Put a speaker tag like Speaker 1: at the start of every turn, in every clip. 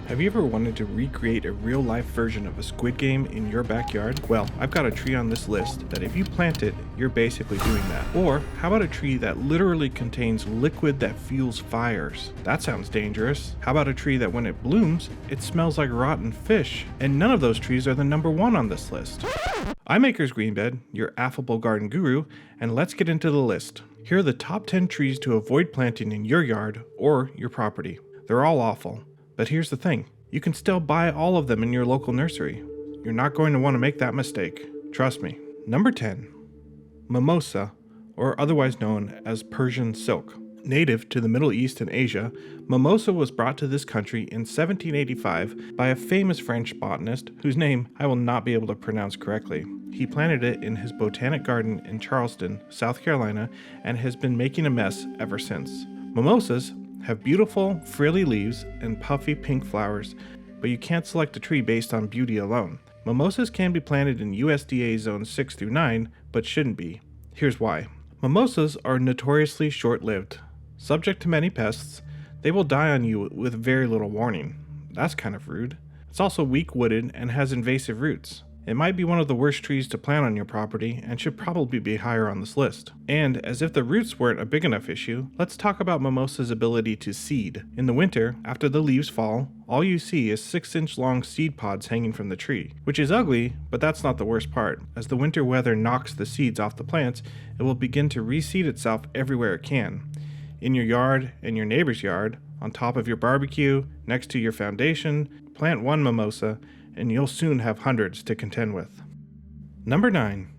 Speaker 1: Have you ever wanted to recreate a real-life version of a Squid Game in your backyard? Well, I've got a tree on this list that if you plant it, you're basically doing that. Or how about a tree that literally contains liquid that fuels fires? That sounds dangerous. How about a tree that when it blooms, it smells like rotten fish? And none of those trees are the number one on this list. I'm Acres Greenbed, your affable garden guru, and let's get into the list. Here are the top 10 trees to avoid planting in your yard or your property. They're all awful. But here's the thing, you can still buy all of them in your local nursery. You're not going to want to make that mistake. Trust me. Number 10. Mimosa, or otherwise known as Persian silk. Native to the Middle East and Asia, mimosa was brought to this country in 1785 by a famous French botanist whose name I will not be able to pronounce correctly. He planted it in his botanic garden in Charleston, South Carolina, and has been making a mess ever since. Mimosas have beautiful, frilly leaves and puffy pink flowers, but you can't select a tree based on beauty alone. Mimosas can be planted in USDA zones 6 through 9, but shouldn't be. Here's why. Mimosas are notoriously short-lived. Subject to many pests, they will die on you with very little warning. That's kind of rude. It's also weak-wooded and has invasive roots. It might be one of the worst trees to plant on your property and should probably be higher on this list. And as if the roots weren't a big enough issue, let's talk about mimosa's ability to seed. In the winter, after the leaves fall, all you see is 6-inch long seed pods hanging from the tree, which is ugly, but that's not the worst part. As the winter weather knocks the seeds off the plants, it will begin to reseed itself everywhere it can. In your yard and your neighbor's yard, on top of your barbecue, next to your foundation, plant one mimosa, and you'll soon have hundreds to contend with. Number 9.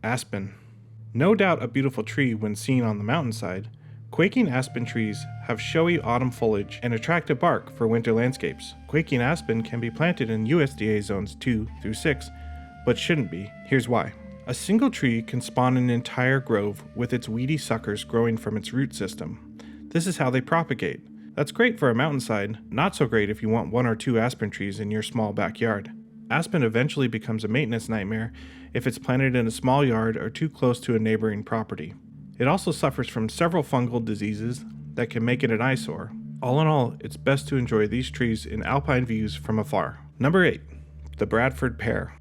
Speaker 1: Aspen. No doubt a beautiful tree when seen on the mountainside, quaking aspen trees have showy autumn foliage and attractive bark for winter landscapes. Quaking aspen can be planted in USDA zones 2 through 6, but shouldn't be. Here's why. A single tree can spawn an entire grove with its weedy suckers growing from its root system. This is how they propagate. That's great for a mountainside, not so great if you want 1 or 2 aspen trees in your small backyard. Aspen eventually becomes a maintenance nightmare if it's planted in a small yard or too close to a neighboring property. It also suffers from several fungal diseases that can make it an eyesore. All in all, it's best to enjoy these trees in alpine views from afar. Number 8. The Bradford pear.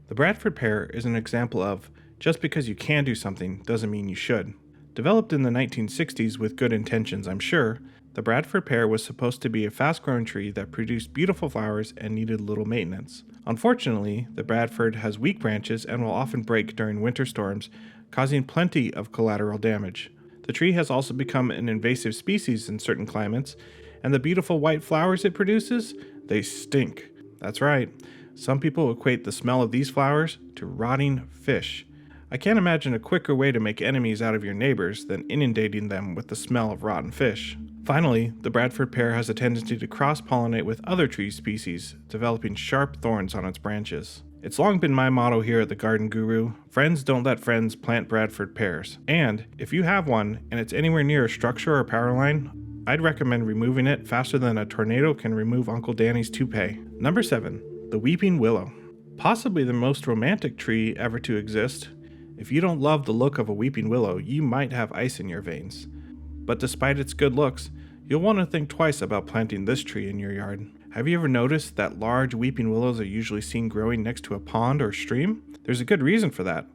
Speaker 1: The Bradford pear is an example of just because you can do something doesn't mean you should. Developed in the 1960s with good intentions, I'm sure, the Bradford pear was supposed to be a fast-growing tree that produced beautiful flowers and needed little maintenance. Unfortunately, the Bradford has weak branches and will often break during winter storms, causing plenty of collateral damage. The tree has also become an invasive species in certain climates, and the beautiful white flowers it produces, they stink. That's right. Some people equate the smell of these flowers to rotting fish. I can't imagine a quicker way to make enemies out of your neighbors than inundating them with the smell of rotten fish. Finally, the Bradford pear has a tendency to cross-pollinate with other tree species, developing sharp thorns on its branches. It's long been my motto here at the Garden Guru, friends don't let friends plant Bradford pears. And if you have one and it's anywhere near a structure or power line, I'd recommend removing it faster than a tornado can remove Uncle Danny's toupee. Number 7. The Weeping Willow. Possibly the most romantic tree ever to exist. If you don't love the look of a weeping willow, you might have ice in your veins. But despite its good looks, you'll want to think twice about planting this tree in your yard. Have you ever noticed that large weeping willows are usually seen growing next to a pond or stream? There's a good reason for that.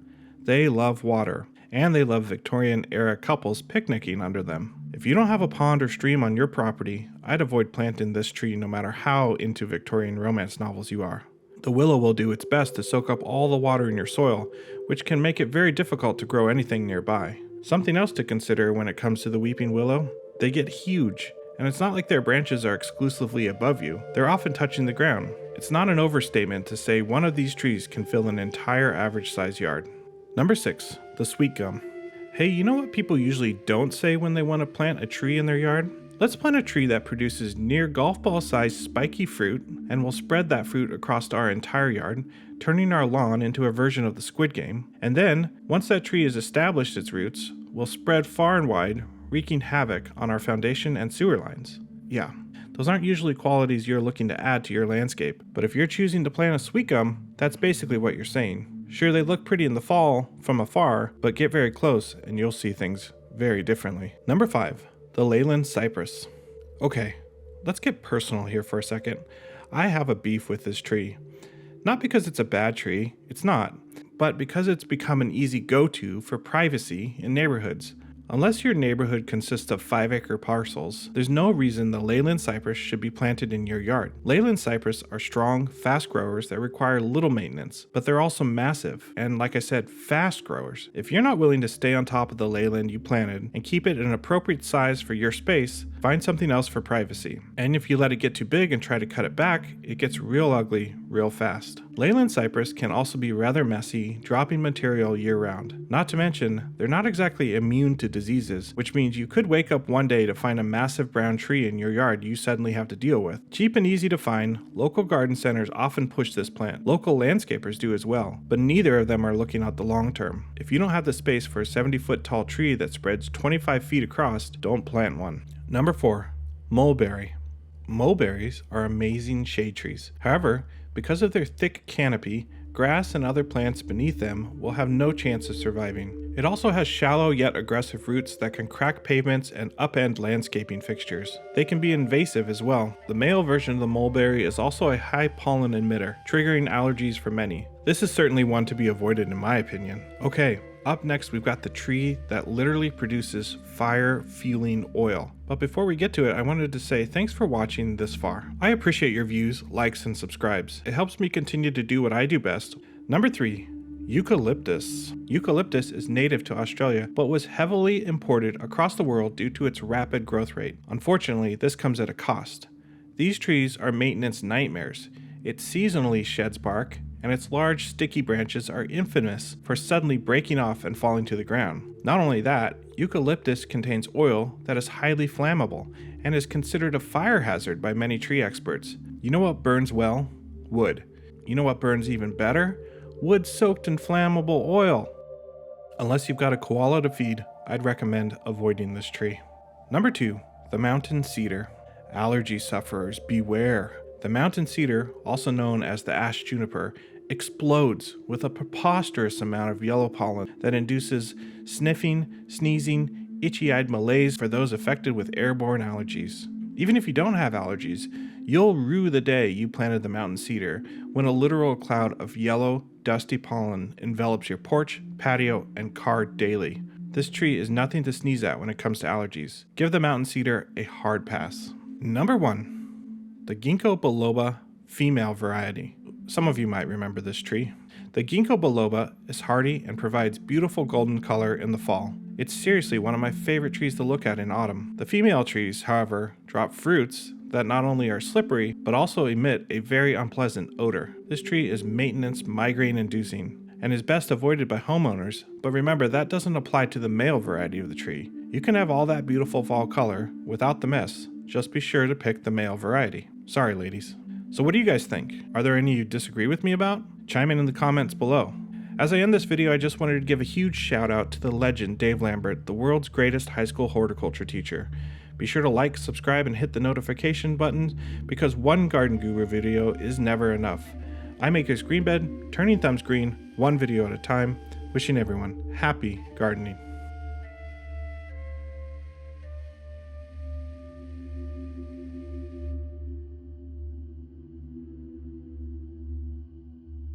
Speaker 1: They love water, and they love Victorian-era couples picnicking under them. If you don't have a pond or stream on your property, I'd avoid planting this tree no matter how into Victorian romance novels you are. The willow will do its best to soak up all the water in your soil, which can make it very difficult to grow anything nearby. Something else to consider when it comes to the weeping willow, they get huge, and it's not like their branches are exclusively above you, they're often touching the ground. It's not an overstatement to say one of these trees can fill an entire average size yard. Number 6. The sweet gum. Hey, you know what people usually don't say when they want to plant a tree in their yard? Let's plant a tree that produces near golf ball sized spiky fruit, and we'll spread that fruit across our entire yard, turning our lawn into a version of the Squid Game. And then, once that tree has established its roots, we'll spread far and wide, wreaking havoc on our foundation and sewer lines. Yeah, those aren't usually qualities you're looking to add to your landscape, but if you're choosing to plant a sweet gum, that's basically what you're saying. Sure, they look pretty in the fall from afar, but get very close and you'll see things very differently. Number 5. The Leyland cypress. Okay, Let's get personal here for a second. I have a beef with this tree. Not because it's a bad tree, it's not, but because it's become an easy go-to for privacy in neighborhoods. Unless your neighborhood consists of 5-acre parcels, there's no reason the Leyland cypress should be planted in your yard. Leyland cypress are strong, fast growers that require little maintenance, but they're also massive, and like I said, fast growers. If you're not willing to stay on top of the Leyland you planted and keep it an appropriate size for your space, find something else for privacy. And if you let it get too big and try to cut it back, it gets real ugly real fast. Leyland cypress can also be rather messy, dropping material year-round. Not to mention, they're not exactly immune to diseases, which means you could wake up one day to find a massive brown tree in your yard you suddenly have to deal with. Cheap and easy to find, local garden centers often push this plant. Local landscapers do as well, but neither of them are looking out the long term. If you don't have the space for a 70-foot tall tree that spreads 25 feet across, don't plant one. Number 4. Mulberry. Mulberries are amazing shade trees. However, because of their thick canopy, grass and other plants beneath them will have no chance of surviving. It also has shallow yet aggressive roots that can crack pavements and upend landscaping fixtures. They can be invasive as well. The male version of the mulberry is also a high pollen emitter, triggering allergies for many. This is certainly one to be avoided in my opinion. Okay, up next we've got the tree that literally produces fire-fueling oil. But before we get to it, I wanted to say thanks for watching this far. I appreciate your views, likes, and subscribes. It helps me continue to do what I do best. Number 3. Eucalyptus. Eucalyptus is native to Australia, but was heavily imported across the world due to its rapid growth rate. Unfortunately, this comes at a cost. These trees are maintenance nightmares. It seasonally sheds bark, and its large, sticky branches are infamous for suddenly breaking off and falling to the ground. Not only that, eucalyptus contains oil that is highly flammable and is considered a fire hazard by many tree experts. You know what burns well? Wood. You know what burns even better? Wood soaked in flammable oil. Unless you've got a koala to feed, I'd recommend avoiding this tree. Number 2, the mountain cedar. Allergy sufferers, beware. The mountain cedar, also known as the ash juniper, explodes with a preposterous amount of yellow pollen that induces sniffing, sneezing, itchy-eyed malaise for those affected with airborne allergies. Even if you don't have allergies, you'll rue the day you planted the mountain cedar when a literal cloud of yellow, dusty pollen envelops your porch, patio, and car daily. This tree is nothing to sneeze at when it comes to allergies. Give the mountain cedar a hard pass. Number 1. The ginkgo biloba female variety. Some of you might remember this tree. The ginkgo biloba is hardy and provides beautiful golden color in the fall. It's seriously one of my favorite trees to look at in autumn. The female trees, however, drop fruits that not only are slippery, but also emit a very unpleasant odor. This tree is maintenance migraine inducing and is best avoided by homeowners, but remember that doesn't apply to the male variety of the tree. You can have all that beautiful fall color without the mess. Just be sure to pick the male variety. Sorry, ladies. So what do you guys think? Are there any you disagree with me about? Chime in the comments below. As I end this video, I just wanted to give a huge shout out to the legend Dave Lambert, the world's greatest high school horticulture teacher. Be sure to like, subscribe, and hit the notification button because one Garden Guru video is never enough. I'm Acres Greenbed, turning thumbs green, one video at a time, wishing everyone happy gardening.